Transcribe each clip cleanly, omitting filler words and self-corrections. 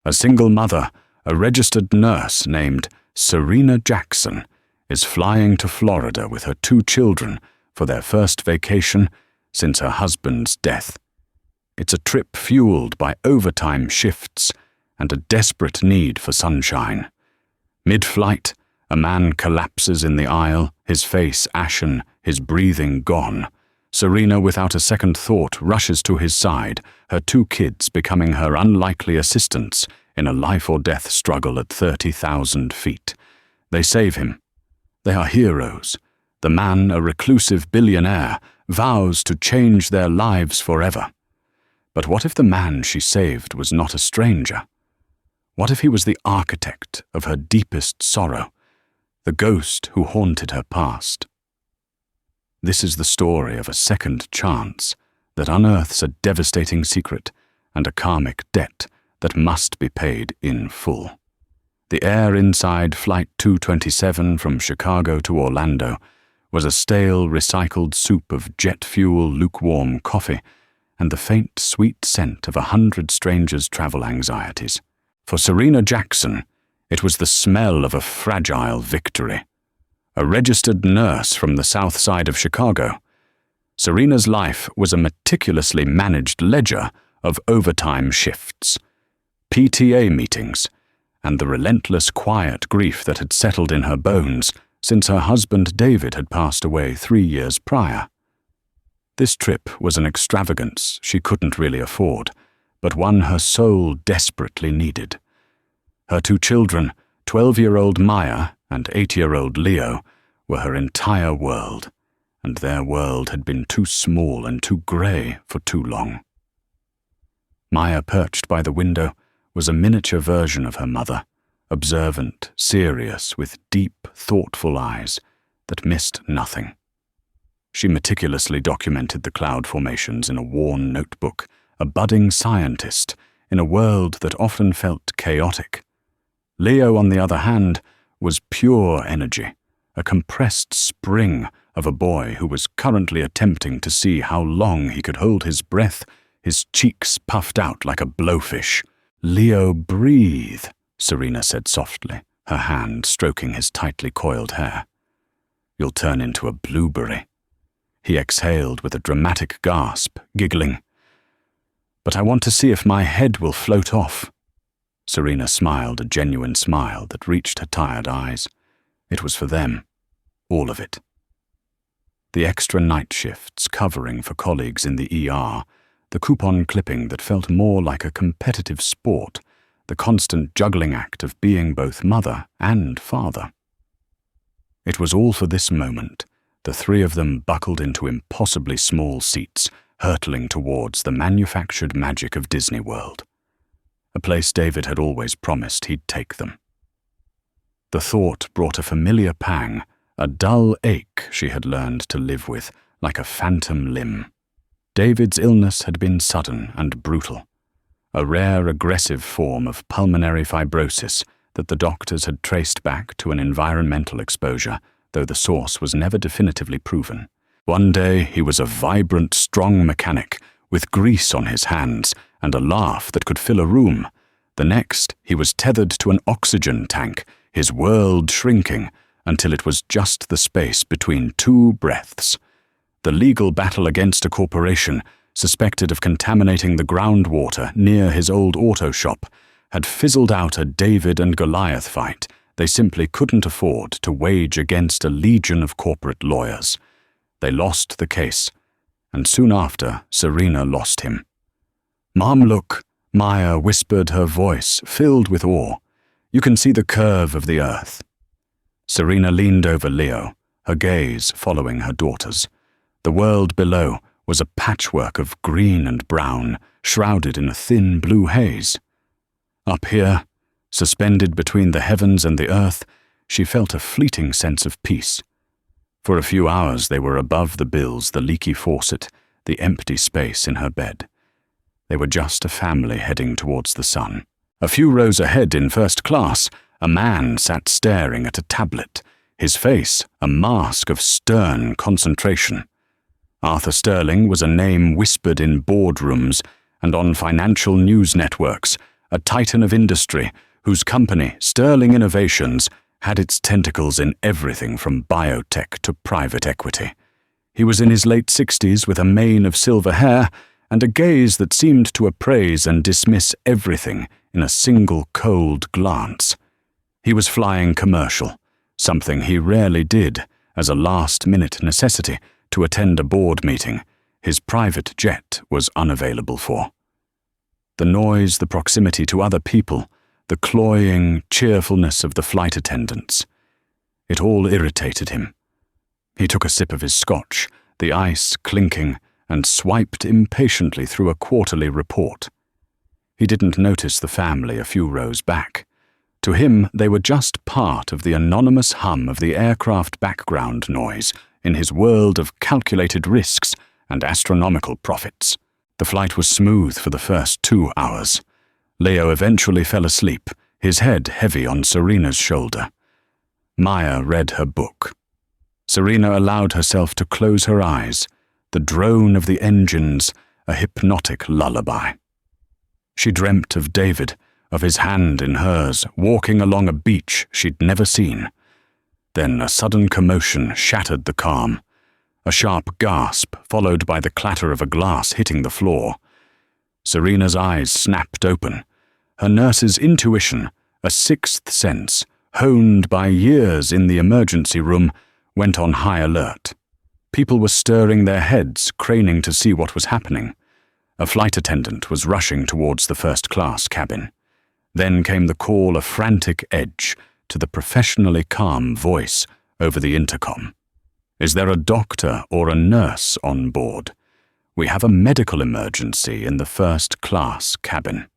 A single mother, a registered nurse named Serena Jackson, is flying to Florida with her 2 children for their first vacation since her husband's death. It's a trip fueled by overtime shifts and a desperate need for sunshine. Mid-flight, a man collapses in the aisle, his face ashen, his breathing gone. Serena, without a second thought, rushes to his side, her 2 kids becoming her unlikely assistants in a life-or-death struggle at 30,000 feet. They save him. They are heroes. The man, a reclusive billionaire, vows to change their lives forever. But what if the man she saved was not a stranger? What if he was the architect of her deepest sorrow, the ghost who haunted her past? This is the story of a second chance that unearths a devastating secret and a karmic debt that must be paid in full. The air inside Flight 227 from Chicago to Orlando was a stale, recycled soup of jet fuel, lukewarm coffee, and the faint, sweet scent of 100 strangers' travel anxieties. For Serena Jackson, it was the smell of a fragile victory. A registered nurse from the south side of Chicago, Serena's life was a meticulously managed ledger of overtime shifts, PTA meetings, and the relentless quiet grief that had settled in her bones since her husband David had passed away 3 years prior. This trip was an extravagance she couldn't really afford, but one her soul desperately needed. Her 2 children, 12-year-old Maya and 8-year-old Leo, were her entire world, and their world had been too small and too grey for too long. Maya, perched by the window, was a miniature version of her mother, observant, serious, with deep, thoughtful eyes that missed nothing. She meticulously documented the cloud formations in a worn notebook, a budding scientist in a world that often felt chaotic. Leo, on the other hand, was pure energy, a compressed spring of a boy who was currently attempting to see how long he could hold his breath, his cheeks puffed out like a blowfish. "Leo, breathe," Serena said softly, her hand stroking his tightly coiled hair. "You'll turn into a blueberry." He exhaled with a dramatic gasp, giggling. "But I want to see if my head will float off." Serena smiled, a genuine smile that reached her tired eyes. It was for them, all of it. The extra night shifts, covering for colleagues in the ER, the coupon clipping that felt more like a competitive sport, the constant juggling act of being both mother and father. It was all for this moment, the 3 of them buckled into impossibly small seats, hurtling towards the manufactured magic of Disney World, a place David had always promised he'd take them. The thought brought a familiar pang, a dull ache she had learned to live with, like a phantom limb. David's illness had been sudden and brutal, a rare aggressive form of pulmonary fibrosis that the doctors had traced back to an environmental exposure, though the source was never definitively proven. One day he was a vibrant, strong mechanic with grease on his hands and a laugh that could fill a room. The next, he was tethered to an oxygen tank, his world shrinking until it was just the space between 2 breaths. The legal battle against a corporation, suspected of contaminating the groundwater near his old auto shop, had fizzled out a David and Goliath fight they simply couldn't afford to wage against a legion of corporate lawyers. They lost the case, and soon after, Serena lost him. "Mom, look," Maya whispered, her voice filled with awe. "You can see the curve of the earth." Serena leaned over Leo, her gaze following her daughter's. The world below was a patchwork of green and brown, shrouded in a thin blue haze. Up here, suspended between the heavens and the earth, she felt a fleeting sense of peace. For a few hours they were above the bills, the leaky faucet, the empty space in her bed. They were just a family heading towards the sun. A few rows ahead in first class, a man sat staring at a tablet, his face a mask of stern concentration. Arthur Sterling was a name whispered in boardrooms and on financial news networks, a titan of industry whose company, Sterling Innovations, had its tentacles in everything from biotech to private equity. He was in his late 60s with a mane of silver hair and a gaze that seemed to appraise and dismiss everything in a single cold glance. He was flying commercial, something he rarely did as a last-minute necessity to attend a board meeting his private jet was unavailable for. The noise, the proximity to other people, the cloying cheerfulness of the flight attendants. It all irritated him. He took a sip of his scotch, the ice clinking, and swiped impatiently through a quarterly report. He didn't notice the family a few rows back. To him, they were just part of the anonymous hum of the aircraft background noise in his world of calculated risks and astronomical profits. The flight was smooth for the first 2 hours. Leo eventually fell asleep, his head heavy on Serena's shoulder. Maya read her book. Serena allowed herself to close her eyes, the drone of the engines a hypnotic lullaby. She dreamt of David, of his hand in hers, walking along a beach she'd never seen. Then a sudden commotion shattered the calm. A sharp gasp, followed by the clatter of a glass hitting the floor. Serena's eyes snapped open. Her nurse's intuition, a sixth sense, honed by years in the emergency room, went on high alert. People were stirring their heads, craning to see what was happening. A flight attendant was rushing towards the first-class cabin. Then came the call, a frantic edge, to the professionally calm voice over the intercom. Is there a doctor or a nurse on board? We have a medical emergency in the first-class cabin.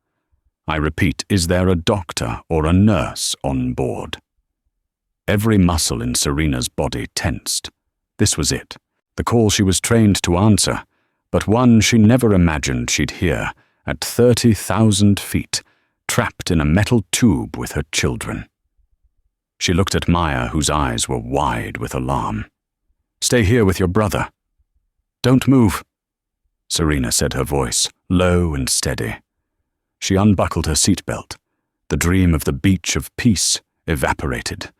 I repeat, is there a doctor or a nurse on board? Every muscle in Serena's body tensed. This was it, the call she was trained to answer, but one she never imagined she'd hear at 30,000 feet, trapped in a metal tube with her children. She looked at Maya, whose eyes were wide with alarm. Stay here with your brother. Don't move, Serena said, her voice low and steady. She unbuckled her seatbelt. The dream of the beach of peace evaporated.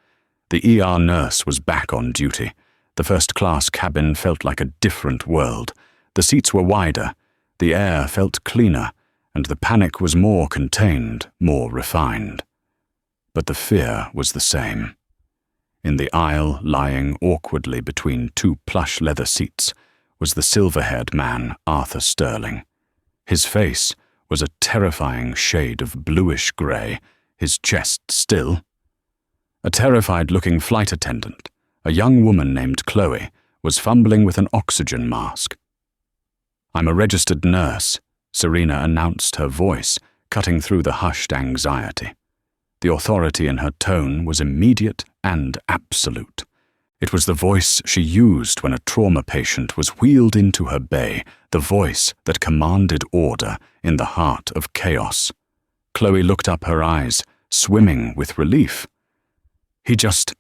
The ER nurse was back on duty. The first-class cabin felt like a different world. The seats were wider, the air felt cleaner, and the panic was more contained, more refined. But the fear was the same. In the aisle, lying awkwardly between two plush leather seats, was the silver-haired man, Arthur Sterling. His face was a terrifying shade of bluish-grey, his chest still. A terrified-looking flight attendant, a young woman named Chloe, was fumbling with an oxygen mask. I'm a registered nurse, Serena announced, her voice cutting through the hushed anxiety. The authority in her tone was immediate and absolute. It was the voice she used when a trauma patient was wheeled into her bay, the voice that commanded order in the heart of chaos. Chloe looked up, her eyes swimming with relief. He just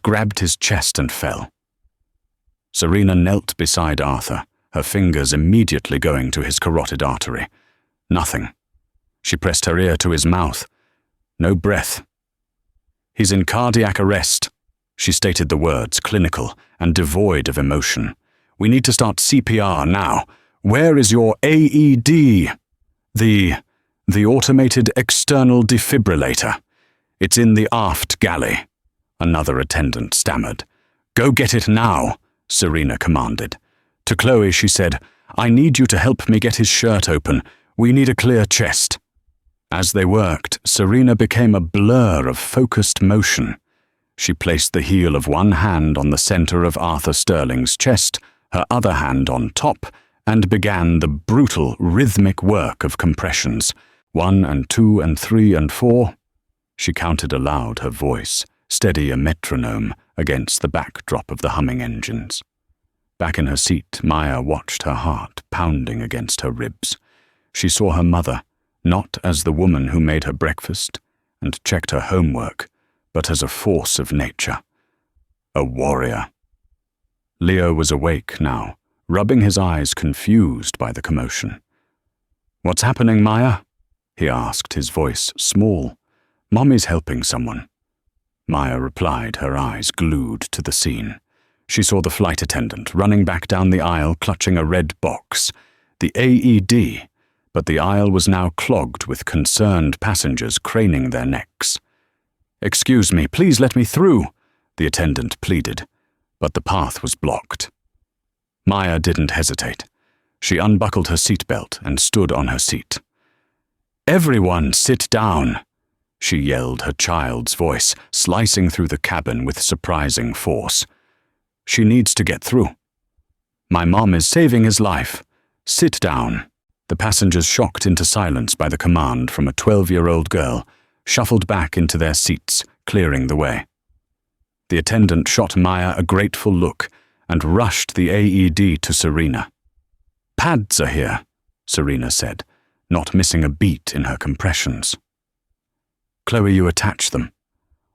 grabbed his chest and fell. Serena knelt beside Arthur, her fingers immediately going to his carotid artery. Nothing. She pressed her ear to his mouth. No breath. He's in cardiac arrest. She stated the words, clinical and devoid of emotion. We need to start CPR now. Where is your AED? The automated external defibrillator. It's in the aft galley, another attendant stammered. Go get it now, Serena commanded. To Chloe, she said, I need you to help me get his shirt open. We need a clear chest. As they worked, Serena became a blur of focused motion. She placed the heel of one hand on the center of Arthur Sterling's chest, her other hand on top, and began the brutal, rhythmic work of compressions. 1 and 2 and 3 and 4. She counted aloud, her voice steady, a metronome against the backdrop of the humming engines. Back in her seat, Maya watched her heart pounding against her ribs. She saw her mother, not as the woman who made her breakfast and checked her homework, but as a force of nature, a warrior. Leo was awake now, rubbing his eyes, confused by the commotion. What's happening, Maya? he asked, his voice small. "Mommy's helping someone." Maya replied, her eyes glued to the scene. She saw the flight attendant running back down the aisle clutching a red box, the AED, but the aisle was now clogged with concerned passengers craning their necks. "Excuse me, please let me through," the attendant pleaded, but the path was blocked. Maya didn't hesitate. She unbuckled her seatbelt and stood on her seat. "Everyone sit down," she yelled, her child's voice slicing through the cabin with surprising force. "She needs to get through. My mom is saving his life. Sit down." The passengers, shocked into silence by the command from a 12-year-old girl, shuffled back into their seats, clearing the way. The attendant shot Maya a grateful look and rushed the AED to Serena. "Pads are here," Serena said, not missing a beat in her compressions. "Chloe, you attach them.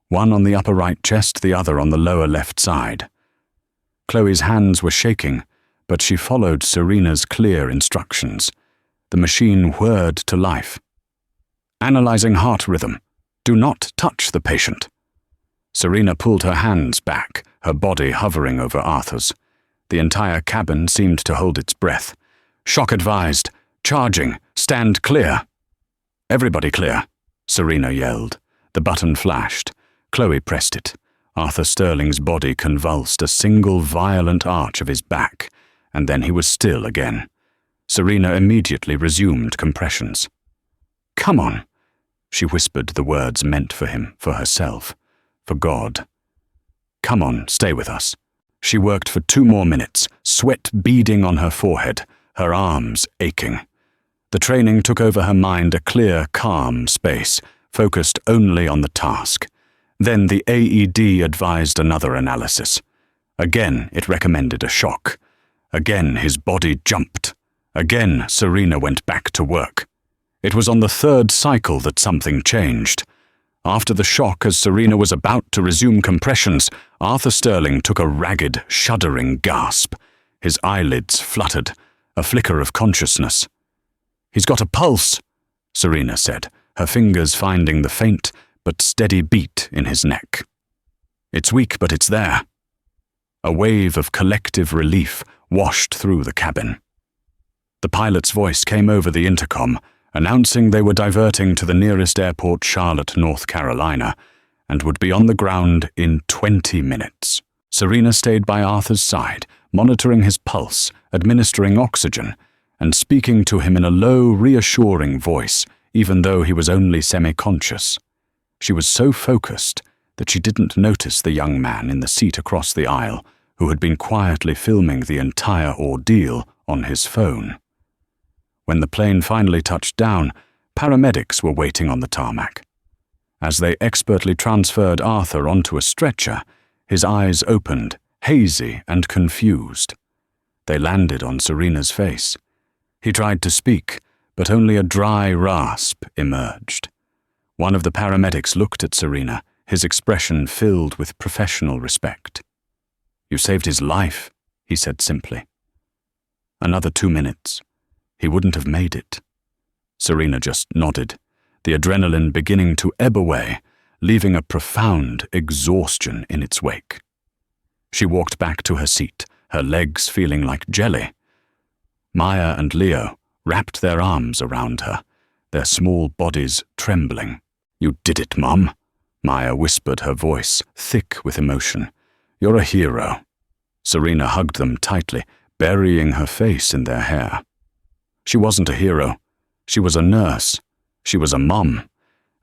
One on the upper right chest, the other on the lower left side." Chloe's hands were shaking, but she followed Serena's clear instructions. The machine whirred to life. "Analyzing heart rhythm. Do not touch the patient." Serena pulled her hands back, her body hovering over Arthur's. The entire cabin seemed to hold its breath. "Shock advised. Charging. Stand clear." "Everybody clear," Serena yelled. The button flashed. Chloe pressed it. Arthur Sterling's body convulsed a single violent arch of his back, and then he was still again. Serena immediately resumed compressions. "Come on," she whispered the words meant for him, for herself, for God. "Come on, stay with us." She worked for 2 more minutes, sweat beading on her forehead, her arms aching. The training took over her mind a clear, calm space, focused only on the task. Then the AED advised another analysis. Again it recommended a shock. Again his body jumped. Again Serena went back to work. It was on the 3rd cycle that something changed. After the shock, as Serena was about to resume compressions, Arthur Sterling took a ragged, shuddering gasp. His eyelids fluttered, a flicker of consciousness. "He's got a pulse," Serena said, her fingers finding the faint but steady beat in his neck. "It's weak, but it's there." A wave of collective relief washed through the cabin. The pilot's voice came over the intercom, announcing they were diverting to the nearest airport, Charlotte, North Carolina, and would be on the ground in 20 minutes. Serena stayed by Arthur's side, monitoring his pulse, administering oxygen, and speaking to him in a low, reassuring voice, even though he was only semi-conscious. She was so focused that she didn't notice the young man in the seat across the aisle who had been quietly filming the entire ordeal on his phone. When the plane finally touched down, paramedics were waiting on the tarmac. As they expertly transferred Arthur onto a stretcher, his eyes opened, hazy and confused. They landed on Serena's face. He tried to speak, but only a dry rasp emerged. One of the paramedics looked at Serena, his expression filled with professional respect. "You saved his life," he said simply. Another 2 minutes. He wouldn't have made it. Serena just nodded, the adrenaline beginning to ebb away, leaving a profound exhaustion in its wake. She walked back to her seat, her legs feeling like jelly. Maya and Leo wrapped their arms around her, their small bodies trembling. "You did it, Mom," Maya whispered, her voice thick with emotion. "You're a hero." Serena hugged them tightly, burying her face in their hair. She wasn't a hero. She was a nurse. She was a mom.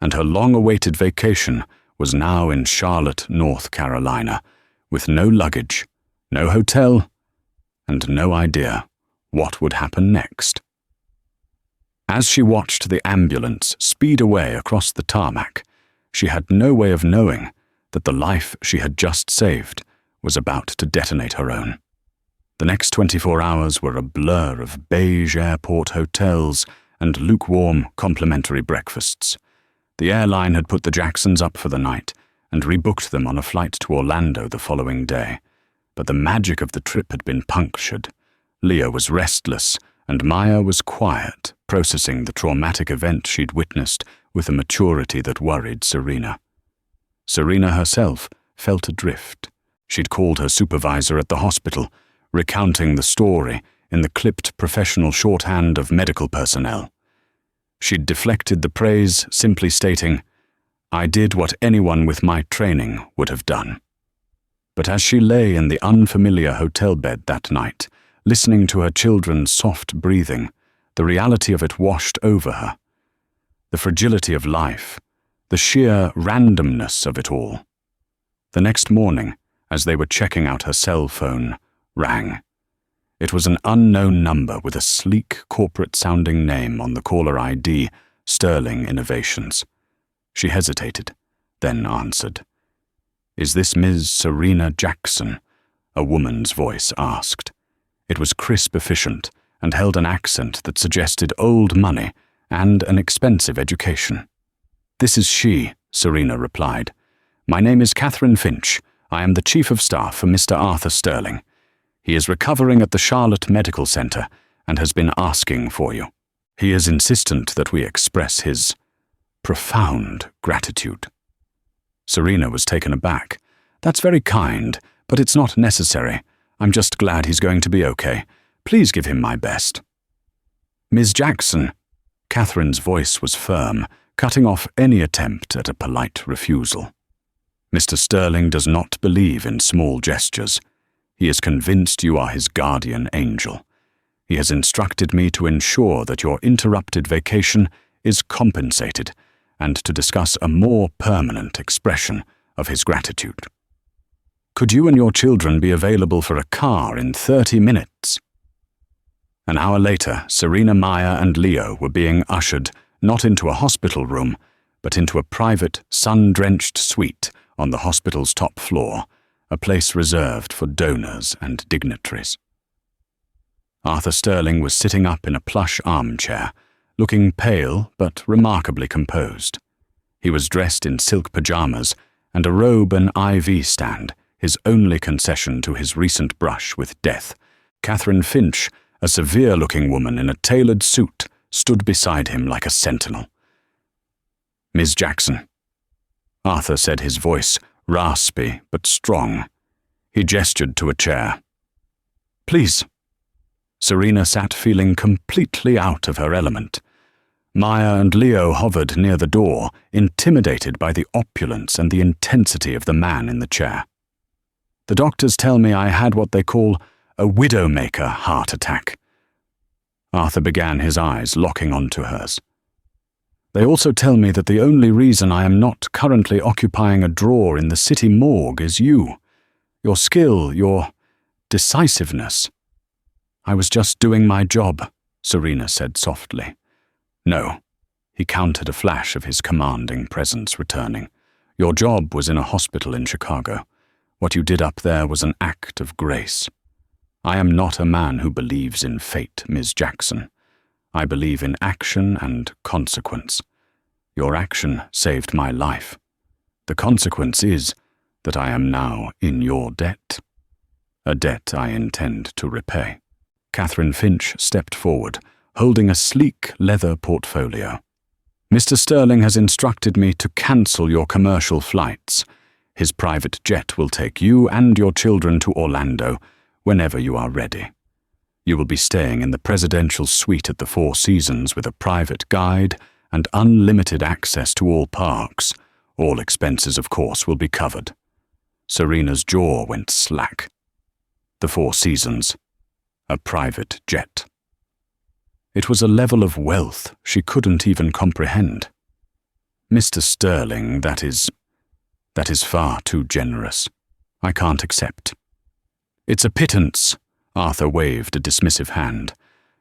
And her long-awaited vacation was now in Charlotte, North Carolina, with no luggage, no hotel, and no idea what would happen next. As she watched the ambulance speed away across the tarmac, she had no way of knowing that the life she had just saved was about to detonate her own. The next 24 hours were a blur of beige airport hotels and lukewarm complimentary breakfasts. The airline had put the Jacksons up for the night and rebooked them on a flight to Orlando the following day. But the magic of the trip had been punctured. Leo was restless, and Maya was quiet, processing the traumatic event she'd witnessed with a maturity that worried Serena. Serena herself felt adrift. She'd called her supervisor at the hospital, recounting the story in the clipped professional shorthand of medical personnel. She'd deflected the praise, simply stating, "I did what anyone with my training would have done." But as she lay in the unfamiliar hotel bed that night, listening to her children's soft breathing, the reality of it washed over her. The fragility of life, the sheer randomness of it all. The next morning, as they were checking out her cell phone, rang. It was an unknown number with a sleek, corporate-sounding name on the caller ID, Sterling Innovations. She hesitated, then answered. "Is this Ms. Serena Jackson?" a woman's voice asked. It was crisp efficient and held an accent that suggested old money and an expensive education. "This is she," Serena replied. "My name is Catherine Finch. I am the Chief of Staff for Mr. Arthur Sterling. He is recovering at the Charlotte Medical Center and has been asking for you. He is insistent that we express his profound gratitude." Serena was taken aback. "That's very kind, but it's not necessary. I'm just glad he's going to be okay. Please give him my best." "Ms. Jackson," Catherine's voice was firm, cutting off any attempt at a polite refusal. "Mr. Sterling does not believe in small gestures. He is convinced you are his guardian angel. He has instructed me to ensure that your interrupted vacation is compensated and to discuss a more permanent expression of his gratitude. Could you and your children be available for a car in 30 minutes? An hour later, Serena, Maya, and Leo were being ushered not into a hospital room, but into a private, sun-drenched suite on the hospital's top floor, a place reserved for donors and dignitaries. Arthur Sterling was sitting up in a plush armchair, looking pale but remarkably composed. He was dressed in silk pajamas and a robe and IV stand, his only concession to his recent brush with death. Catherine Finch, a severe-looking woman in a tailored suit, stood beside him like a sentinel. "Ms. Jackson," Arthur said, his voice raspy but strong. He gestured to a chair. "Please." Serena sat feeling completely out of her element. Maya and Leo hovered near the door, intimidated by the opulence and the intensity of the man in the chair. "The doctors tell me I had what they call a widowmaker heart attack." Arthur began, his eyes locking onto hers. "They also tell me that the only reason I am not currently occupying a drawer in the city morgue is you. Your skill, your decisiveness." "I was just doing my job," Serena said softly. "No," he countered, a flash of his commanding presence returning. "Your job was in a hospital in Chicago. What you did up there was an act of grace. I am not a man who believes in fate, Ms. Jackson. I believe in action and consequence. Your action saved my life. The consequence is that I am now in your debt. A debt I intend to repay." Catherine Finch stepped forward, holding a sleek leather portfolio. "Mr. Sterling has instructed me to cancel your commercial flights. His private jet will take you and your children to Orlando whenever you are ready. You will be staying in the presidential suite at the Four Seasons with a private guide and unlimited access to all parks. All expenses, of course, will be covered." Serena's jaw went slack. The Four Seasons. A private jet. It was a level of wealth she couldn't even comprehend. "Mr. Sterling, that is far too generous. I can't accept." "It's a pittance," Arthur waved a dismissive hand.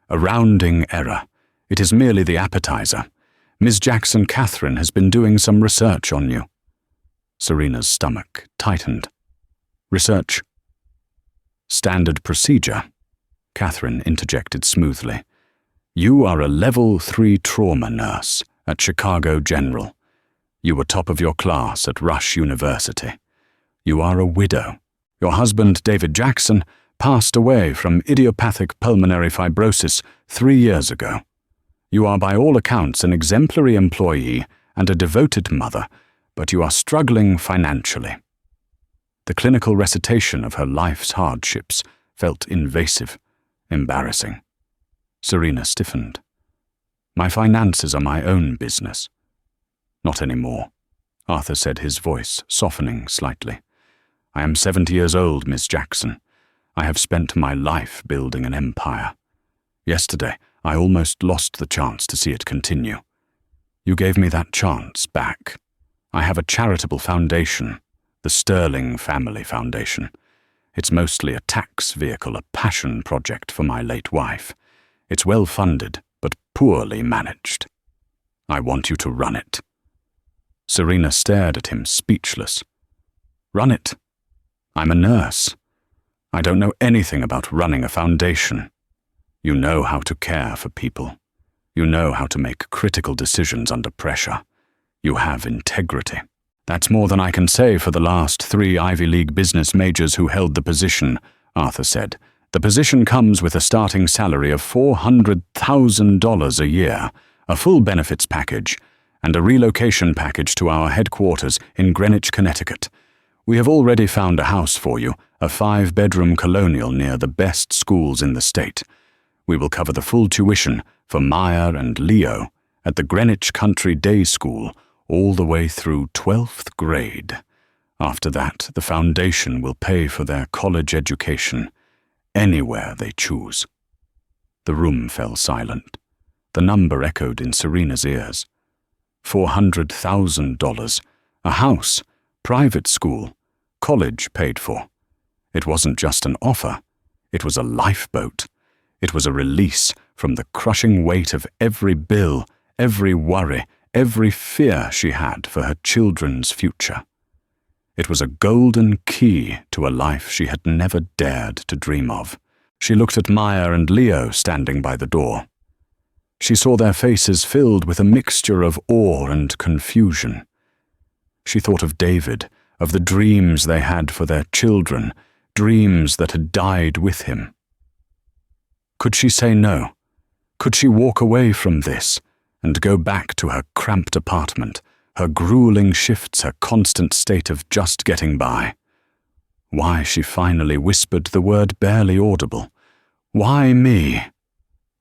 "A rounding error. It is merely the appetizer. Ms. Jackson, Catherine has been doing some research on you." Serena's stomach tightened. "Research?" "Standard procedure," Catherine interjected smoothly. "You are a level 3 trauma nurse at Chicago General. You were top of your class at Rush University. You are a widow. Your husband, David Jackson, passed away from idiopathic pulmonary fibrosis 3 years ago. You are by all accounts an exemplary employee and a devoted mother, but you are struggling financially." The clinical recitation of her life's hardships felt invasive, embarrassing. Serena stiffened. "My finances are my own business." "Not anymore," Arthur said, his voice softening slightly. "I am 70 years old, Miss Jackson. I have spent my life building an empire. Yesterday, I almost lost the chance to see it continue. You gave me that chance back. I have a charitable foundation, the Sterling Family Foundation. It's mostly a tax vehicle, a passion project for my late wife. It's well funded, but poorly managed. I want you to run it." Serena stared at him, speechless. "Run it? I'm a nurse. I don't know anything about running a foundation. You know how to care for people. You know how to make critical decisions under pressure. You have integrity. That's more than I can say for the last 3 Ivy League business majors who held the position," Arthur said. "The position comes with a starting salary of $400,000 a year, a full benefits package, and a relocation package to our headquarters in Greenwich, Connecticut. We have already found a house for you, a 5-bedroom colonial near the best schools in the state. We will cover the full tuition for Maya and Leo at the Greenwich Country Day School all the way through 12th grade. After that, the foundation will pay for their college education, anywhere they choose." The room fell silent. The number echoed in Serena's ears. $400,000, a house, private school, college paid for. It wasn't just an offer, it was a lifeboat. It was a release from the crushing weight of every bill, every worry, every fear she had for her children's future. It was a golden key to a life she had never dared to dream of. She looked at Maya and Leo standing by the door. She saw their faces filled with a mixture of awe and confusion. She thought of David, of the dreams they had for their children, dreams that had died with him. Could she say no? Could she walk away from this and go back to her cramped apartment, her grueling shifts, her constant state of just getting by? Why, she finally whispered the word barely audible. "Why me?"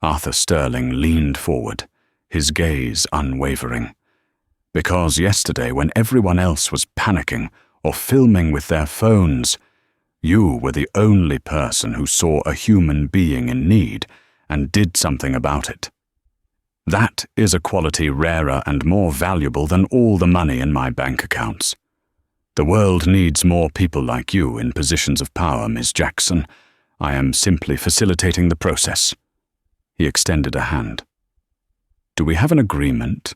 Arthur Sterling leaned forward, his gaze unwavering. "Because yesterday, when everyone else was panicking or filming with their phones, you were the only person who saw a human being in need and did something about it. That is a quality rarer and more valuable than all the money in my bank accounts. The world needs more people like you in positions of power, Miss Jackson. I am simply facilitating the process." He extended a hand. "Do we have an agreement?"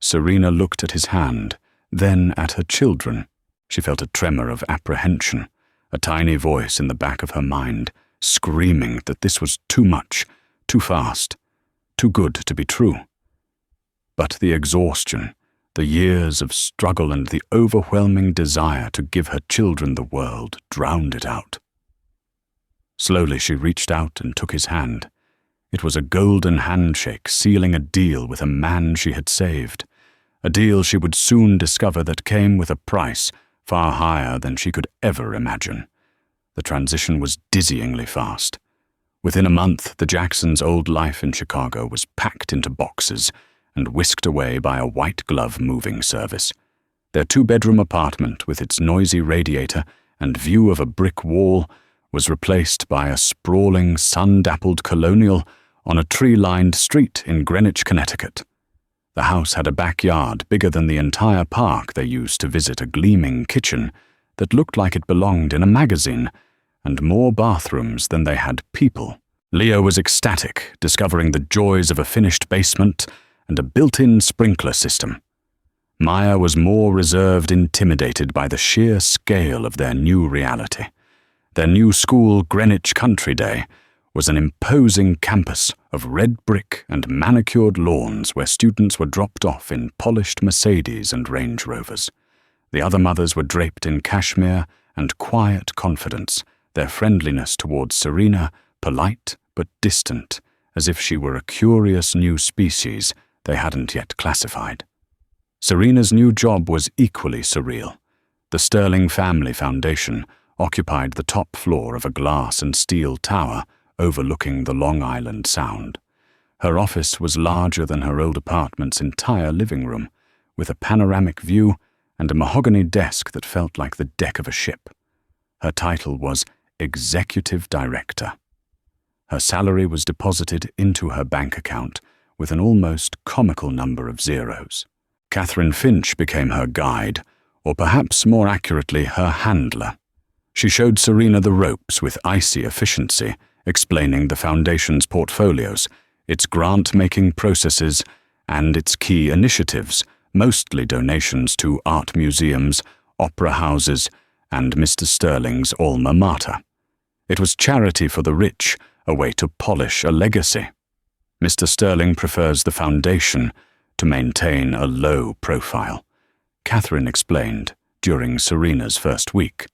Serena looked at his hand, then at her children. She felt a tremor of apprehension, a tiny voice in the back of her mind, screaming that this was too much, too fast, too good to be true. But the exhaustion, the years of struggle and the overwhelming desire to give her children the world drowned it out. Slowly she reached out and took his hand. It was a golden handshake sealing a deal with a man she had saved, a deal she would soon discover that came with a price far higher than she could ever imagine. The transition was dizzyingly fast. Within a month, the Jacksons' old life in Chicago was packed into boxes and whisked away by a white-glove moving service. Their 2-bedroom apartment, with its noisy radiator and view of a brick wall, was replaced by a sprawling, sun-dappled colonial on a tree-lined street in Greenwich, Connecticut. The house had a backyard bigger than the entire park they used to visit, a gleaming kitchen that looked like it belonged in a magazine, and more bathrooms than they had people. Leo was ecstatic, discovering the joys of a finished basement and a built-in sprinkler system. Maya was more reserved, intimidated by the sheer scale of their new reality. Their new school, Greenwich Country Day, was an imposing campus of red brick and manicured lawns where students were dropped off in polished Mercedes and Range Rovers. The other mothers were draped in cashmere and quiet confidence, their friendliness towards Serena polite but distant, as if she were a curious new species they hadn't yet classified. Serena's new job was equally surreal. The Sterling Family Foundation occupied the top floor of a glass and steel tower overlooking the Long Island Sound. Her office was larger than her old apartment's entire living room, with a panoramic view and a mahogany desk that felt like the deck of a ship. Her title was Executive Director. Her salary was deposited into her bank account with an almost comical number of zeros. Catherine Finch became her guide, or perhaps more accurately, her handler. She showed Serena the ropes with icy efficiency, explaining the Foundation's portfolios, its grant-making processes, and its key initiatives, mostly donations to art museums, opera houses, and Mr. Sterling's alma mater. It was charity for the rich, a way to polish a legacy. Mr. Sterling prefers the Foundation to maintain a low profile. Catherine explained during Serena's first week.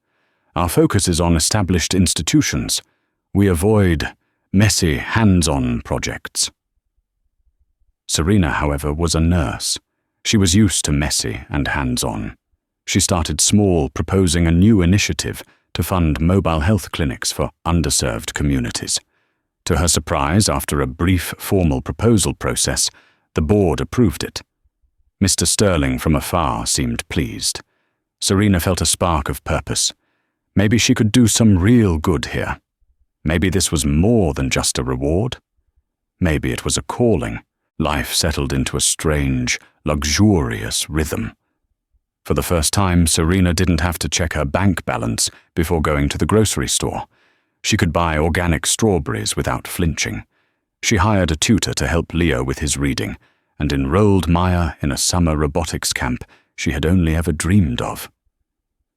Our focus is on established institutions. We avoid messy, hands-on projects. Serena, however, was a nurse. She was used to messy and hands-on. She started small, proposing a new initiative to fund mobile health clinics for underserved communities. To her surprise, after a brief formal proposal process, the board approved it. Mr. Sterling from afar seemed pleased. Serena felt a spark of purpose. Maybe she could do some real good here. Maybe this was more than just a reward. Maybe it was a calling. Life settled into a strange, luxurious rhythm. For the first time, Serena didn't have to check her bank balance before going to the grocery store. She could buy organic strawberries without flinching. She hired a tutor to help Leo with his reading, and enrolled Maya in a summer robotics camp she had only ever dreamed of.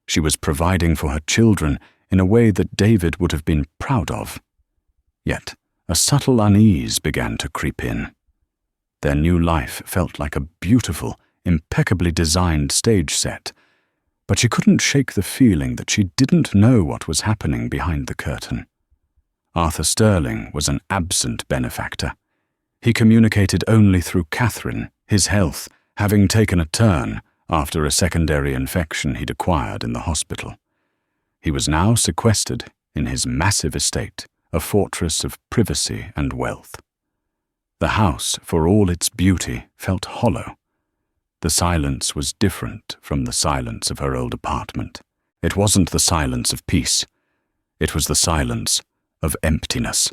She was providing for her children in a way that David would have been proud of. Yet, a subtle unease began to creep in. Their new life felt like a beautiful, impeccably designed stage set, but she couldn't shake the feeling that she didn't know what was happening behind the curtain. Arthur Sterling was an absent benefactor. He communicated only through Catherine, his health having taken a turn after a secondary infection he'd acquired in the hospital. He was now sequestered in his massive estate, a fortress of privacy and wealth. The house, for all its beauty, felt hollow. The silence was different from the silence of her old apartment. It wasn't the silence of peace. It was the silence of emptiness.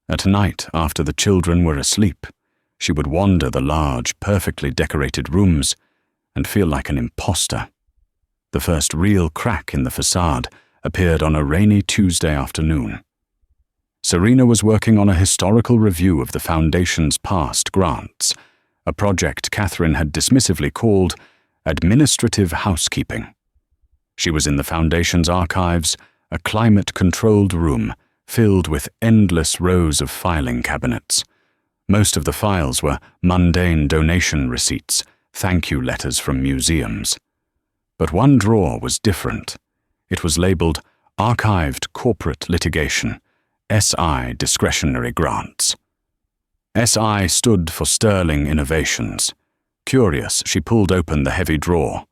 At night, after the children were asleep, she would wander the large, perfectly decorated rooms and feel like an imposter. The first real crack in the facade appeared on a rainy Tuesday afternoon. Serena was working on a historical review of the Foundation's past grants, a project Catherine had dismissively called administrative housekeeping. She was in the Foundation's archives, a climate-controlled room filled with endless rows of filing cabinets. Most of the files were mundane donation receipts, thank you letters from museums. But one drawer was different. It was labeled Archived Corporate Litigation, SI Discretionary Grants. SI stood for Sterling Innovations. Curious, she pulled open the heavy drawer.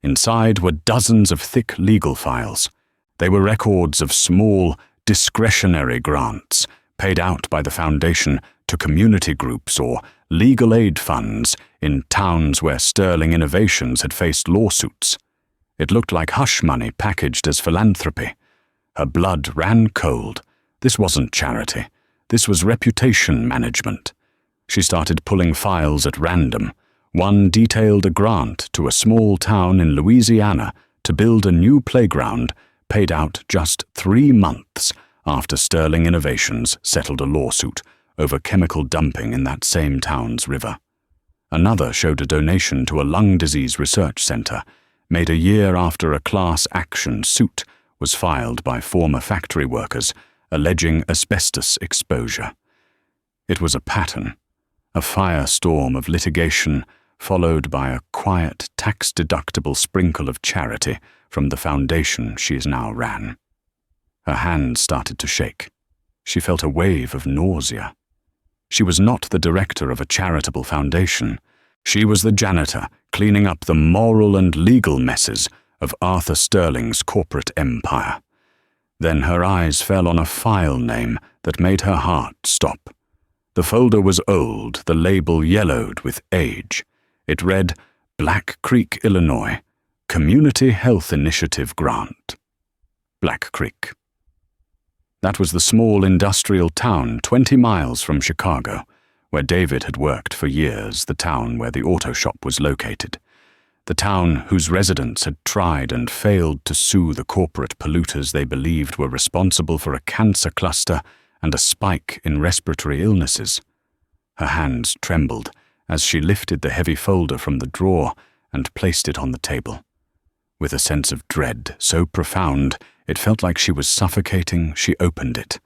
Inside were dozens of thick legal files. They were records of small, discretionary grants paid out by the Foundation to community groups or legal aid funds in towns where Sterling Innovations had faced lawsuits. It looked like hush money packaged as philanthropy. Her blood ran cold. This wasn't charity. This was reputation management. She started pulling files at random. One detailed a grant to a small town in Louisiana to build a new playground, paid out just 3 months after Sterling Innovations settled a lawsuit over chemical dumping in that same town's river. Another showed a donation to a lung disease research center, made a year after a class action suit was filed by former factory workers alleging asbestos exposure. It was a pattern, a firestorm of litigation followed by a quiet, tax-deductible sprinkle of charity from the Foundation she now ran. Her hands started to shake. She felt a wave of nausea. She was not the director of a charitable foundation. She was the janitor cleaning up the moral and legal messes of Arthur Sterling's corporate empire. Then her eyes fell on a file name that made her heart stop. The folder was old, the label yellowed with age. It read, Black Creek, Illinois, Community Health Initiative Grant. Black Creek. That was the small industrial town 20 miles from Chicago, where David had worked for years, the town where the auto shop was located. The town whose residents had tried and failed to sue the corporate polluters they believed were responsible for a cancer cluster and a spike in respiratory illnesses. Her hands trembled as she lifted the heavy folder from the drawer and placed it on the table. With a sense of dread so profound, it felt like she was suffocating, she opened it.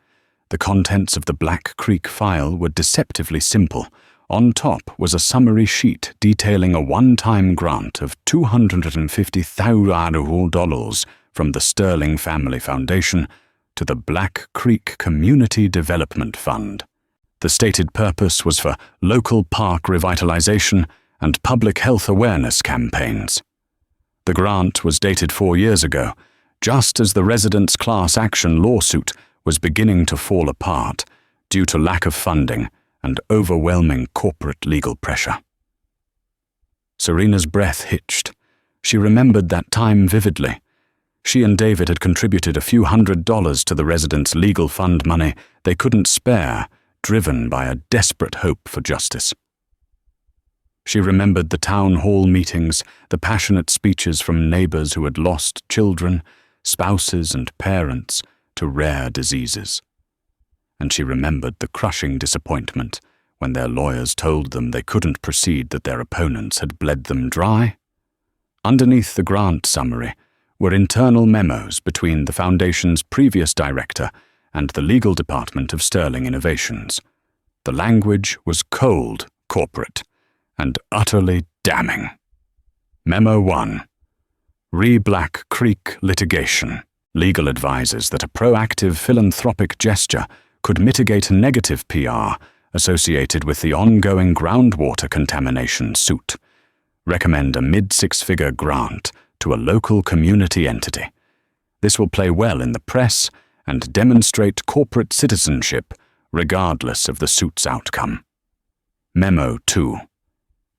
The contents of the Black Creek file were deceptively simple. On top was a summary sheet detailing a one-time grant of $250,000 from the Sterling Family Foundation to the Black Creek Community Development Fund. The stated purpose was for local park revitalization and public health awareness campaigns. The grant was dated 4 years ago, just as the residents' class action lawsuit was beginning to fall apart due to lack of funding and overwhelming corporate legal pressure. Serena's breath hitched. She remembered that time vividly. She and David had contributed a few $100s to the residents' legal fund money they couldn't spare, driven by a desperate hope for justice. She remembered the town hall meetings, the passionate speeches from neighbors who had lost children, spouses and parents to rare diseases. And she remembered the crushing disappointment when their lawyers told them they couldn't proceed, that their opponents had bled them dry. Underneath the grant summary were internal memos between the Foundation's previous director and the legal department of Sterling Innovations. The language was cold, corporate, and utterly damning. Memo 1. Black Creek litigation. Legal advises that a proactive philanthropic gesture could mitigate negative PR associated with the ongoing groundwater contamination suit. Recommend a mid-six-figure grant to a local community entity. This will play well in the press and demonstrate corporate citizenship regardless of the suit's outcome. Memo 2.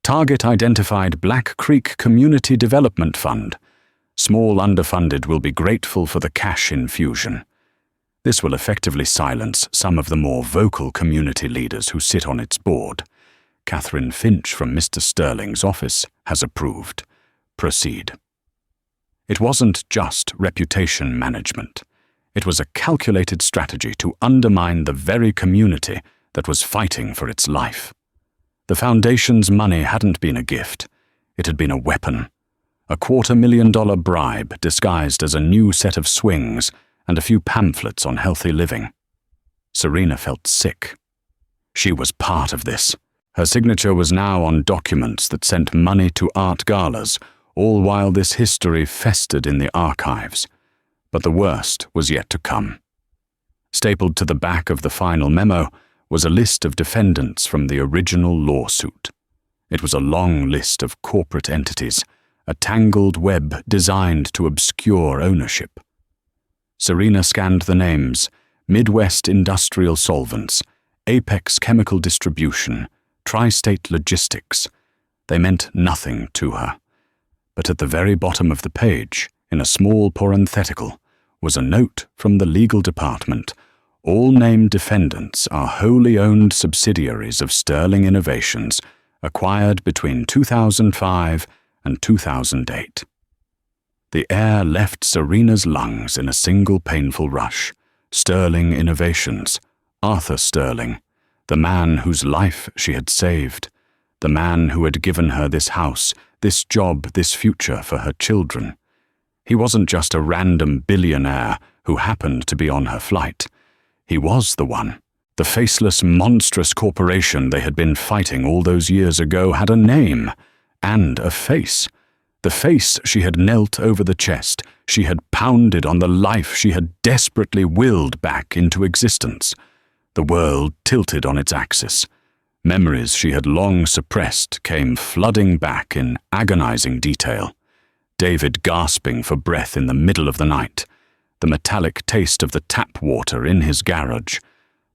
Target identified Black Creek Community Development Fund. Small underfunded will be grateful for the cash infusion. This will effectively silence some of the more vocal community leaders who sit on its board. Catherine Finch from Mr. Sterling's office has approved. Proceed. It wasn't just reputation management. It was a calculated strategy to undermine the very community that was fighting for its life. The Foundation's money hadn't been a gift. It had been a weapon. A $250,000 bribe disguised as a new set of swings and a few pamphlets on healthy living. Serena felt sick. She was part of this. Her signature was now on documents that sent money to art galas, all while this history festered in the archives. But the worst was yet to come. Stapled to the back of the final memo was a list of defendants from the original lawsuit. It was a long list of corporate entities, a tangled web designed to obscure ownership. Serena scanned the names: Midwest Industrial Solvents, Apex Chemical Distribution, Tri-State Logistics. They meant nothing to her. But at the very bottom of the page, in a small parenthetical, was a note from the legal department. All named defendants are wholly owned subsidiaries of Sterling Innovations, acquired between 2005 and 2008. The air left Serena's lungs in a single painful rush. Sterling Innovations, Arthur Sterling, the man whose life she had saved, the man who had given her this house, this job, this future for her children. He wasn't just a random billionaire who happened to be on her flight. He was the one. The faceless, monstrous corporation they had been fighting all those years ago had a name and a face. The face she had knelt over the chest, she had pounded on the life she had desperately willed back into existence. The world tilted on its axis. Memories she had long suppressed came flooding back in agonizing detail. David gasping for breath in the middle of the night, the metallic taste of the tap water in his garage,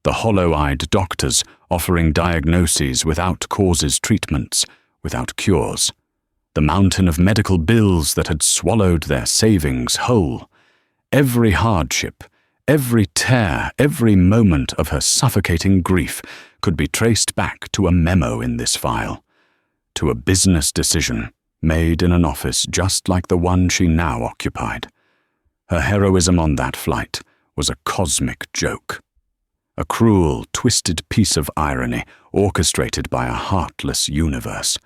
the hollow-eyed doctors offering diagnoses without causes, treatments without cures, the mountain of medical bills that had swallowed their savings whole. Every hardship, every tear, every moment of her suffocating grief could be traced back to a memo in this file, to a business decision made in an office just like the one she now occupied. Her heroism on that flight was a cosmic joke, a cruel, twisted piece of irony orchestrated by a heartless universe.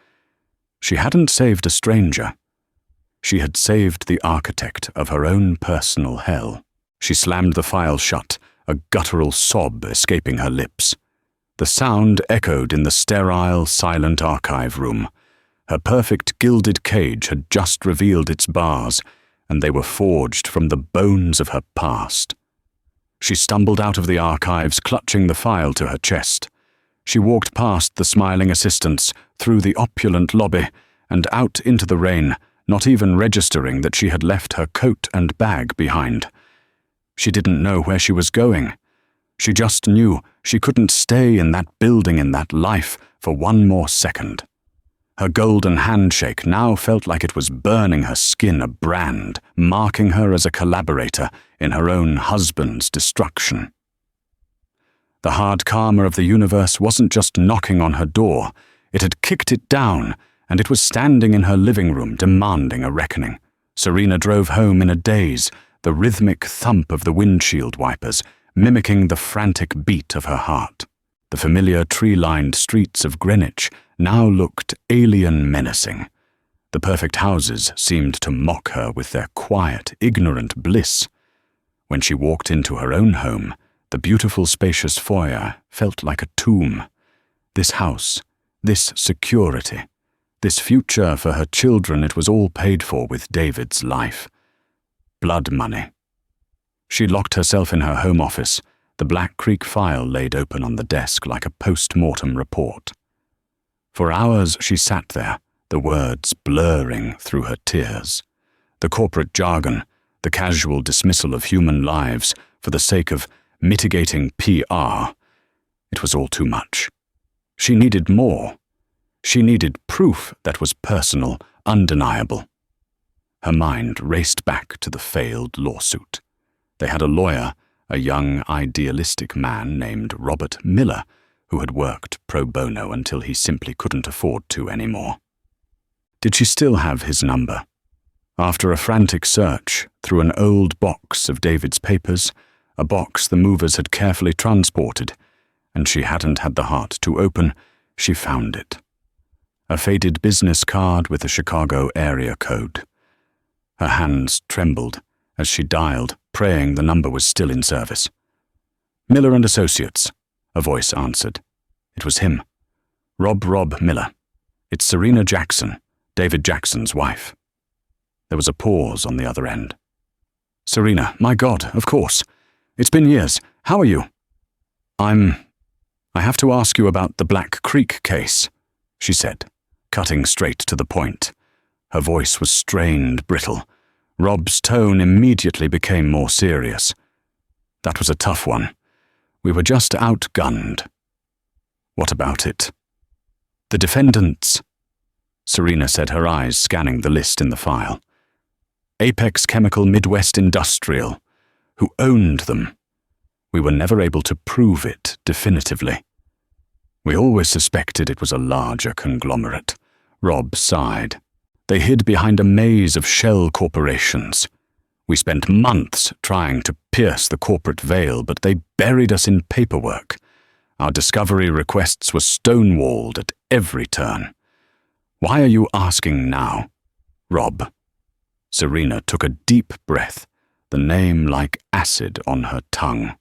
She hadn't saved a stranger. She had saved the architect of her own personal hell. She slammed the file shut, a guttural sob escaping her lips. The sound echoed in the sterile, silent archive room. Her perfect gilded cage had just revealed its bars, and they were forged from the bones of her past. She stumbled out of the archives, clutching the file to her chest. She walked past the smiling assistants, through the opulent lobby, and out into the rain, not even registering that she had left her coat and bag behind. She didn't know where she was going. She just knew she couldn't stay in that building, in that life, for one more second. Her golden handshake now felt like it was burning her skin a brand, marking her as a collaborator in her own husband's destruction. The hard karma of the universe wasn't just knocking on her door, it had kicked it down, and it was standing in her living room demanding a reckoning. Serena drove home in a daze, the rhythmic thump of the windshield wipers mimicking the frantic beat of her heart. The familiar tree-lined streets of Greenwich now looked alien menacing. The perfect houses seemed to mock her with their quiet, ignorant bliss. When she walked into her own home, the beautiful spacious foyer felt like a tomb. This house, this security, this future for her children, it was all paid for with David's life. Blood money. She locked herself in her home office, the Black Creek file laid open on the desk like a post-mortem report. For hours she sat there, the words blurring through her tears. The corporate jargon, the casual dismissal of human lives for the sake of mitigating PR. It was all too much. She needed more. She needed proof that was personal, undeniable. Her mind raced back to the failed lawsuit. They had a lawyer, a young, idealistic man named Robert Miller, who had worked pro bono until he simply couldn't afford to anymore. Did she still have his number? After a frantic search through an old box of David's papers, a box the movers had carefully transported, and she hadn't had the heart to open, she found it. A faded business card with a Chicago area code. Her hands trembled as she dialed, praying the number was still in service. "Miller and Associates," a voice answered. It was him. Rob Miller. It's Serena Jackson, David Jackson's wife. There was a pause on the other end. "Serena, my God, of course. It's been years. How are you?" I have to ask you about the Black Creek case," she said, cutting straight to the point. Her voice was strained, brittle. Rob's tone immediately became more serious. "That was a tough one. We were just outgunned." "What about it?" "The defendants," Serena said, her eyes scanning the list in the file. "Apex Chemical Midwest Industrial, who owned them. We were never able to prove it definitively. We always suspected it was a larger conglomerate." Rob sighed. "They hid behind a maze of shell corporations. We spent months trying to pierce the corporate veil, but they buried us in paperwork. Our discovery requests were stonewalled at every turn. Why are you asking now, Rob?" Serena took a deep breath, the name like acid on her tongue.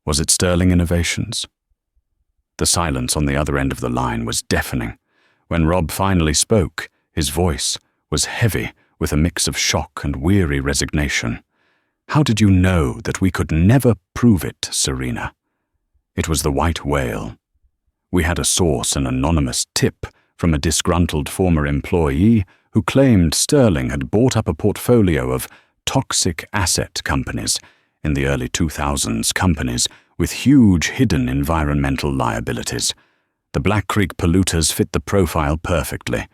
Was it Sterling Innovations? The silence on the other end of the line was deafening. When Rob finally spoke, his voice, was heavy with a mix of shock and weary resignation. "How did you know that we could never prove it, Serena?" It was the white whale. We had a source, an anonymous tip from a disgruntled former employee who claimed Sterling had bought up a portfolio of toxic asset companies in the early 2000s, companies with huge hidden environmental liabilities. The Black Creek polluters fit the profile perfectly,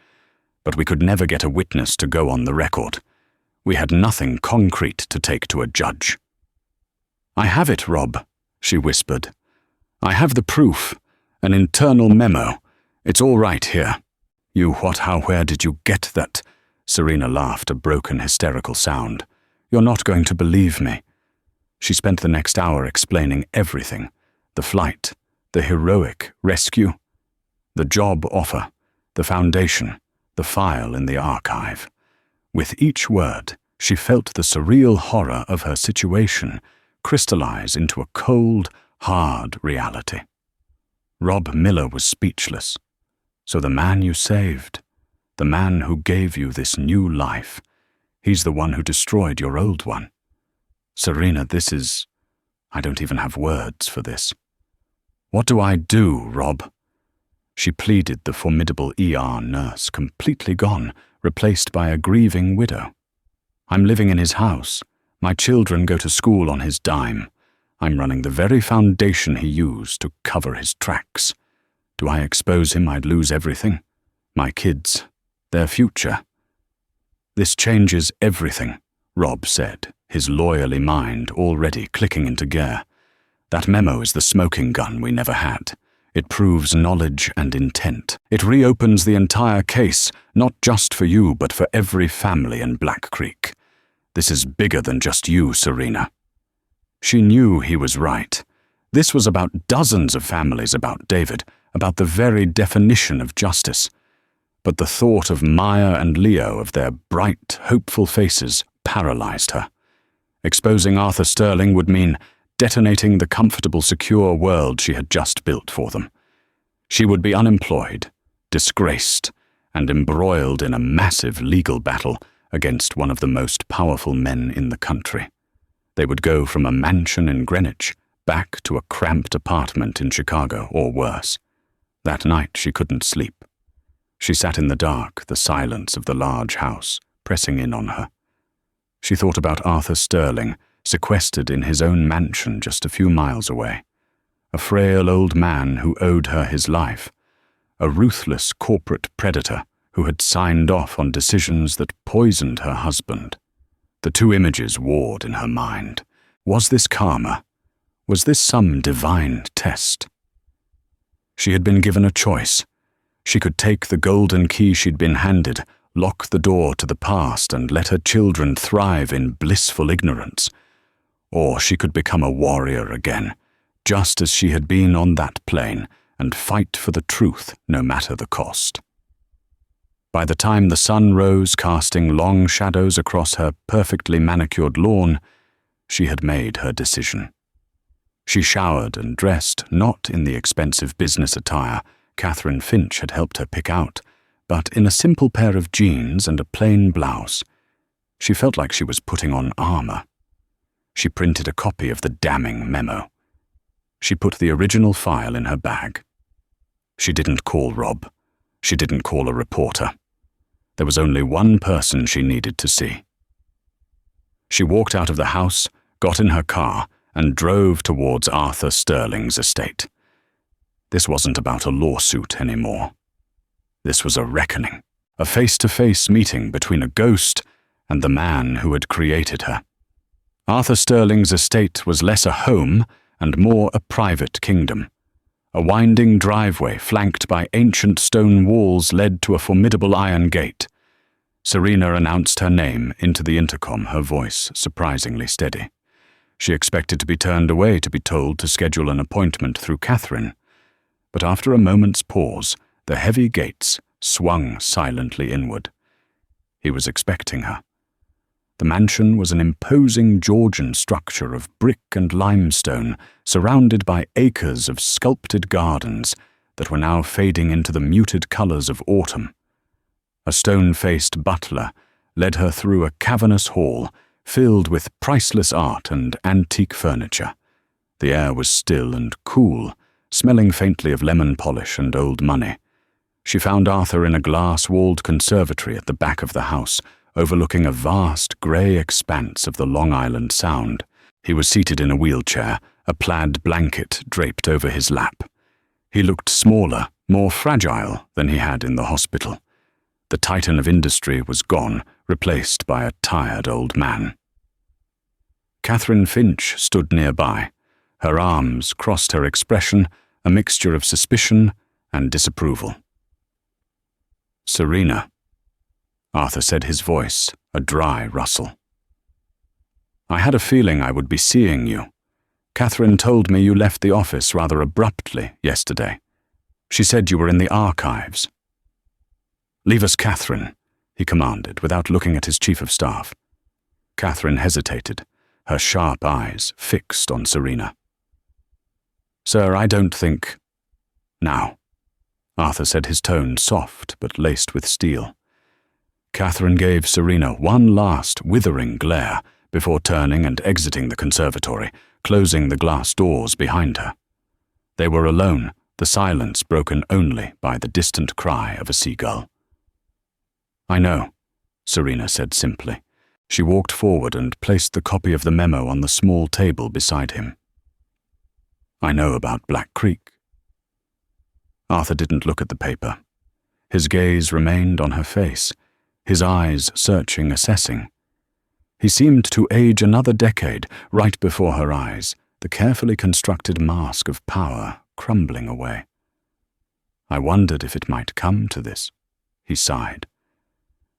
but we could never get a witness to go on the record. We had nothing concrete to take to a judge. "I have it, Rob," she whispered. "I have the proof, an internal memo. It's all right here." "You what, how, where did you get that?" Serena laughed, a broken, hysterical sound. "You're not going to believe me." She spent the next hour explaining everything: the flight, the heroic rescue, the job offer, the foundation, the file in the archive. With each word, she felt the surreal horror of her situation crystallize into a cold, hard reality. Rob Miller was speechless. "So the man you saved, the man who gave you this new life, he's the one who destroyed your old one. Serena, I don't even have words for this." "What do I do, Rob?" She pleaded, the formidable ER nurse completely gone, replaced by a grieving widow. "I'm living in his house. My children go to school on his dime. I'm running the very foundation he used to cover his tracks. Do I expose him, I'd lose everything. My kids, their future." "This changes everything," Rob said, his lawyerly mind already clicking into gear. "That memo is the smoking gun we never had. It proves knowledge and intent. It reopens the entire case, not just for you, but for every family in Black Creek. This is bigger than just you, Serena." She knew he was right. This was about dozens of families, about David, about the very definition of justice. But the thought of Maya and Leo, of their bright, hopeful faces, paralyzed her. Exposing Arthur Sterling would mean detonating the comfortable, secure world she had just built for them. She would be unemployed, disgraced, and embroiled in a massive legal battle against one of the most powerful men in the country. They would go from a mansion in Greenwich back to a cramped apartment in Chicago, or worse. That night she couldn't sleep. She sat in the dark, the silence of the large house pressing in on her. She thought about Arthur Sterling, sequestered in his own mansion just a few miles away. A frail old man who owed her his life. A ruthless corporate predator who had signed off on decisions that poisoned her husband. The two images warred in her mind. Was this karma? Was this some divine test? She had been given a choice. She could take the golden key she'd been handed, lock the door to the past, and let her children thrive in blissful ignorance. Or she could become a warrior again, just as she had been on that plane, and fight for the truth no matter the cost. By the time the sun rose, casting long shadows across her perfectly manicured lawn, she had made her decision. She showered and dressed, not in the expensive business attire Catherine Finch had helped her pick out, but in a simple pair of jeans and a plain blouse. She felt like she was putting on armor. She printed a copy of the damning memo. She put the original file in her bag. She didn't call Rob. She didn't call a reporter. There was only one person she needed to see. She walked out of the house, got in her car, and drove towards Arthur Sterling's estate. This wasn't about a lawsuit anymore. This was a reckoning, a face-to-face meeting between a ghost and the man who had created her. Arthur Sterling's estate was less a home and more a private kingdom. A winding driveway flanked by ancient stone walls led to a formidable iron gate. Serena announced her name into the intercom, her voice surprisingly steady. She expected to be turned away, to be told to schedule an appointment through Catherine. But after a moment's pause, the heavy gates swung silently inward. He was expecting her. The mansion was an imposing Georgian structure of brick and limestone, surrounded by acres of sculpted gardens that were now fading into the muted colors of autumn. A stone-faced butler led her through a cavernous hall filled with priceless art and antique furniture. The air was still and cool, smelling faintly of lemon polish and old money. She found Arthur in a glass-walled conservatory at the back of the house, overlooking a vast grey expanse of the Long Island Sound. He was seated in a wheelchair, a plaid blanket draped over his lap. He looked smaller, more fragile than he had in the hospital. The titan of industry was gone, replaced by a tired old man. Catherine Finch stood nearby. Her arms crossed her expression, a mixture of suspicion and disapproval. "Serena," Arthur said, his voice a dry rustle. "I had a feeling I would be seeing you. Catherine told me you left the office rather abruptly yesterday. She said you were in the archives." "Leave us, Catherine," he commanded, without looking at his chief of staff. Catherine hesitated, her sharp eyes fixed on Serena. "Sir, I don't think—" "Now," Arthur said, his tone soft but laced with steel. Catherine gave Serena one last withering glare before turning and exiting the conservatory, closing the glass doors behind her. They were alone, the silence broken only by the distant cry of a seagull. "I know," Serena said simply. She walked forward and placed the copy of the memo on the small table beside him. "I know about Black Creek." Arthur didn't look at the paper. His gaze remained on her face, his eyes searching, assessing. He seemed to age another decade right before her eyes, the carefully constructed mask of power crumbling away. "I wondered if it might come to this," he sighed.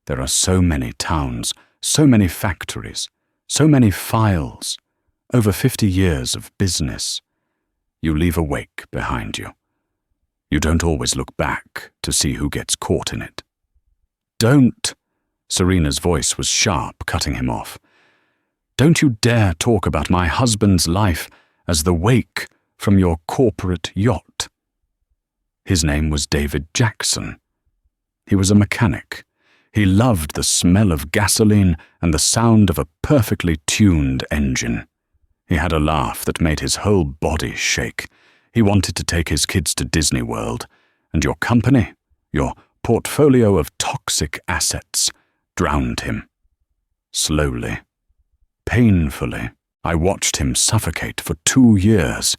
"There are so many towns, so many factories, so many files, over 50 years of business. You leave a wake behind you. You don't always look back to see who gets caught in it." "Don't!" Serena's voice was sharp, cutting him off. "Don't you dare talk about my husband's life as the wake from your corporate yacht." His name was David Jackson. He was a mechanic. He loved the smell of gasoline and the sound of a perfectly tuned engine. He had a laugh that made his whole body shake. He wanted to take his kids to Disney World, and your company, your portfolio of toxic assets, drowned him. Slowly, painfully, I watched him suffocate for 2 years.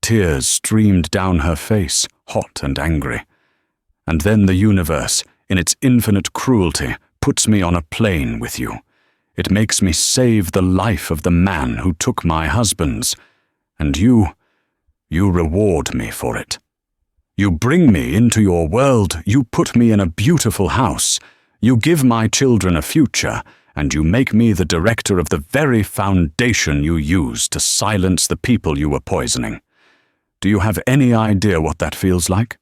Tears streamed down her face, hot and angry. And then the universe, in its infinite cruelty, puts me on a plane with you. It makes me save the life of the man who took my husband's, and you reward me for it. You bring me into your world, you put me in a beautiful house, you give my children a future, and you make me the director of the very foundation you used to silence the people you were poisoning. Do you have any idea what that feels like?"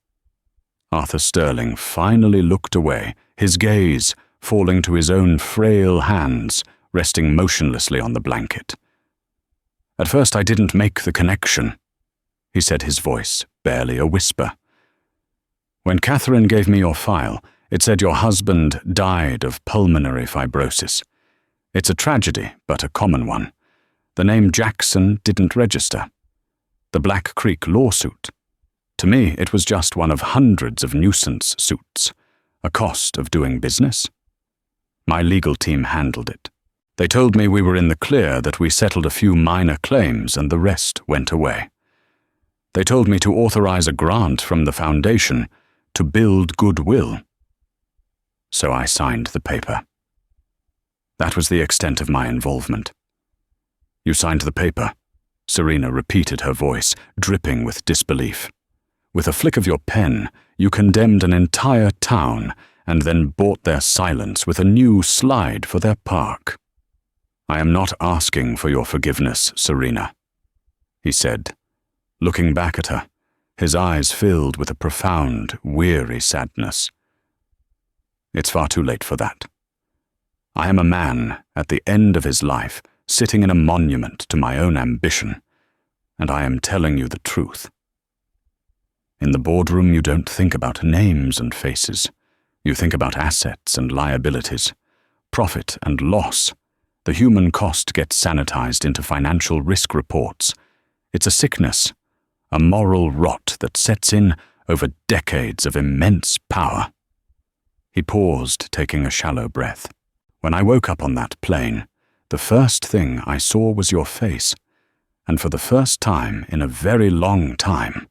Arthur Sterling finally looked away, his gaze falling to his own frail hands, resting motionlessly on the blanket. "At first I didn't make the connection," he said, his voice barely a whisper. "When Catherine gave me your file, it said your husband died of pulmonary fibrosis. It's a tragedy, but a common one. The name Jackson didn't register. The Black Creek lawsuit. To me, it was just one of hundreds of nuisance suits, a cost of doing business. My legal team handled it. They told me we were in the clear, that we settled a few minor claims and the rest went away. They told me to authorize a grant from the foundation to build goodwill. So I signed the paper. That was the extent of my involvement." "You signed the paper?" Serena repeated, her voice dripping with disbelief. "With a flick of your pen, you condemned an entire town and then bought their silence with a new slide for their park." "I am not asking for your forgiveness, Serena," he said, looking back at her, his eyes filled with a profound, weary sadness. "It's far too late for that. I am a man at the end of his life, sitting in a monument to my own ambition, and I am telling you the truth. In the boardroom you don't think about names and faces. You think about assets and liabilities, profit and loss. The human cost gets sanitized into financial risk reports. It's a sickness, a moral rot that sets in over decades of immense power. He paused, taking a shallow breath. When I woke up on that plane, the first thing I saw was your face, and for the first time in a very long time,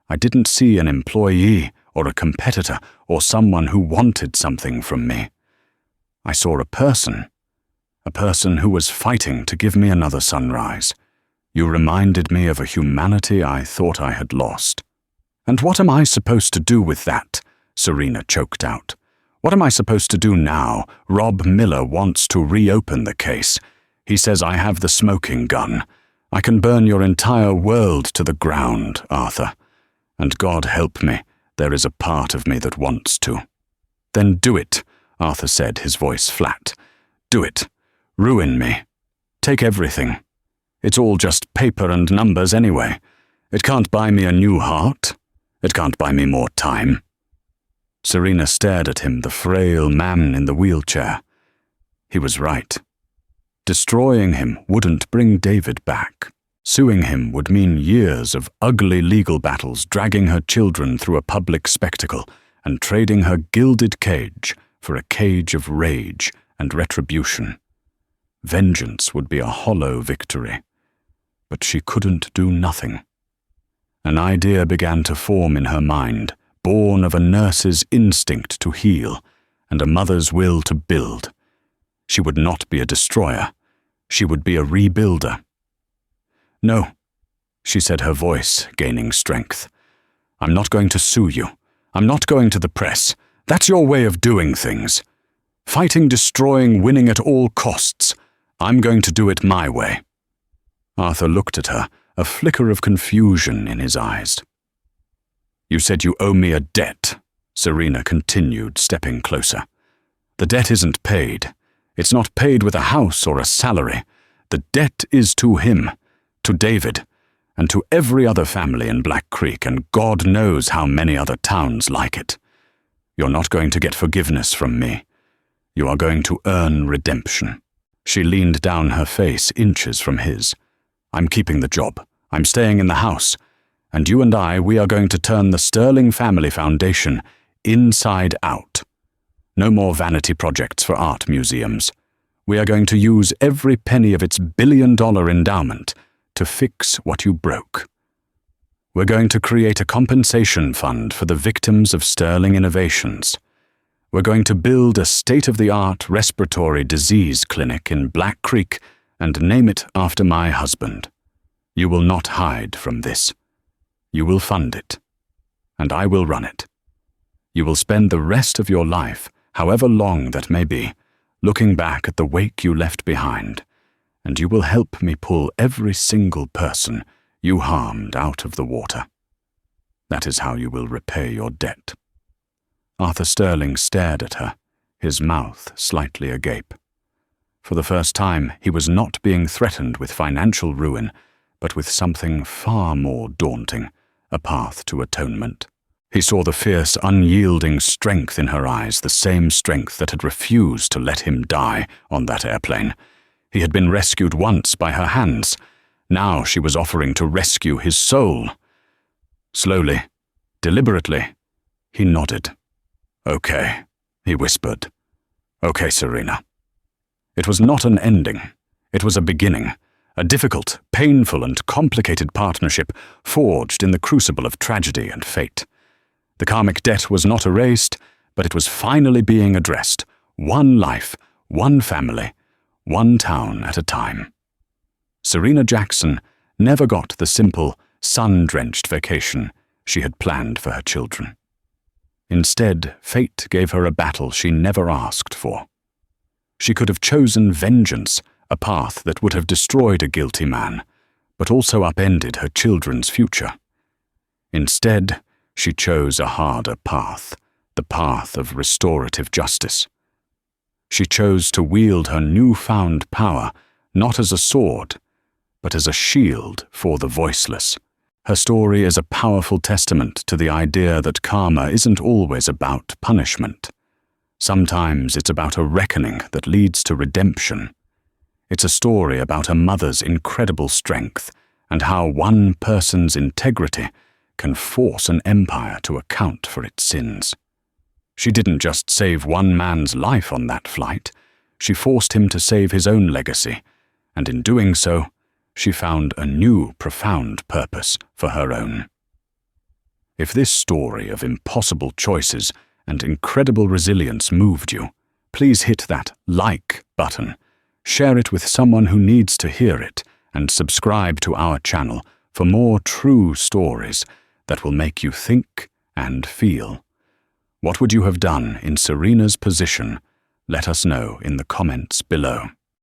I didn't see an employee or a competitor or someone who wanted something from me. I saw a person who was fighting to give me another sunrise. You reminded me of a humanity I thought I had lost. And what am I supposed to do with that? Serena choked out. What am I supposed to do now? Rob Miller wants to reopen the case. He says I have the smoking gun. I can burn your entire world to the ground, Arthur. And God help me, there is a part of me that wants to. Then do it, Arthur said, his voice flat. Do it. Ruin me. Take everything. It's all just paper and numbers anyway. It can't buy me a new heart. It can't buy me more time. Serena stared at him, the frail man in the wheelchair. He was right. Destroying him wouldn't bring David back. Suing him would mean years of ugly legal battles, dragging her children through a public spectacle and trading her gilded cage for a cage of rage and retribution. Vengeance would be a hollow victory. But she couldn't do nothing. An idea began to form in her mind, born of a nurse's instinct to heal and a mother's will to build. She would not be a destroyer. She would be a rebuilder. No, she said, her voice gaining strength. I'm not going to sue you. I'm not going to the press. That's your way of doing things. Fighting, destroying, winning at all costs. I'm going to do it my way. Arthur looked at her, a flicker of confusion in his eyes. You said you owe me a debt, Serena continued, stepping closer. The debt isn't paid. It's not paid with a house or a salary. The debt is to him, to David, and to every other family in Black Creek, and God knows how many other towns like it. You're not going to get forgiveness from me. You are going to earn redemption. She leaned down, her face inches from his. I'm keeping the job. I'm staying in the house. And you and we are going to turn the Sterling Family Foundation inside out. No more vanity projects for art museums. We are going to use every penny of its billion-dollar endowment to fix what you broke. We're going to create a compensation fund for the victims of Sterling innovations. We're going to build a state-of-the-art respiratory disease clinic in Black Creek and name it after my husband. You will not hide from this. You will fund it, and I will run it. You will spend the rest of your life, however long that may be, looking back at the wake you left behind, and you will help me pull every single person you harmed out of the water. That is how you will repay your debt. Arthur Sterling stared at her, his mouth slightly agape. For the first time, he was not being threatened with financial ruin, but with something far more daunting, a path to atonement. He saw the fierce, unyielding strength in her eyes, the same strength that had refused to let him die on that airplane. He had been rescued once by her hands. Now she was offering to rescue his soul. Slowly, deliberately, he nodded. Okay, he whispered. Okay, Serena. It was not an ending. It was a beginning. A difficult, painful, and complicated partnership forged in the crucible of tragedy and fate. The karmic debt was not erased, but it was finally being addressed. One life, one family, one town at a time. Serena Jackson never got the simple, sun-drenched vacation she had planned for her children. Instead, fate gave her a battle she never asked for. She could have chosen vengeance, a path that would have destroyed a guilty man, but also upended her children's future. Instead, she chose a harder path, the path of restorative justice. She chose to wield her newfound power not as a sword, but as a shield for the voiceless. Her story is a powerful testament to the idea that karma isn't always about punishment. Sometimes it's about a reckoning that leads to redemption. It's a story about a mother's incredible strength and how one person's integrity can force an empire to account for its sins. She didn't just save one man's life on that flight, she forced him to save his own legacy, and in doing so, she found a new, profound purpose for her own. If this story of impossible choices and incredible resilience moved you, please hit that like button, share it with someone who needs to hear it, and subscribe to our channel for more true stories that will make you think and feel. What would you have done in Serena's position? Let us know in the comments below.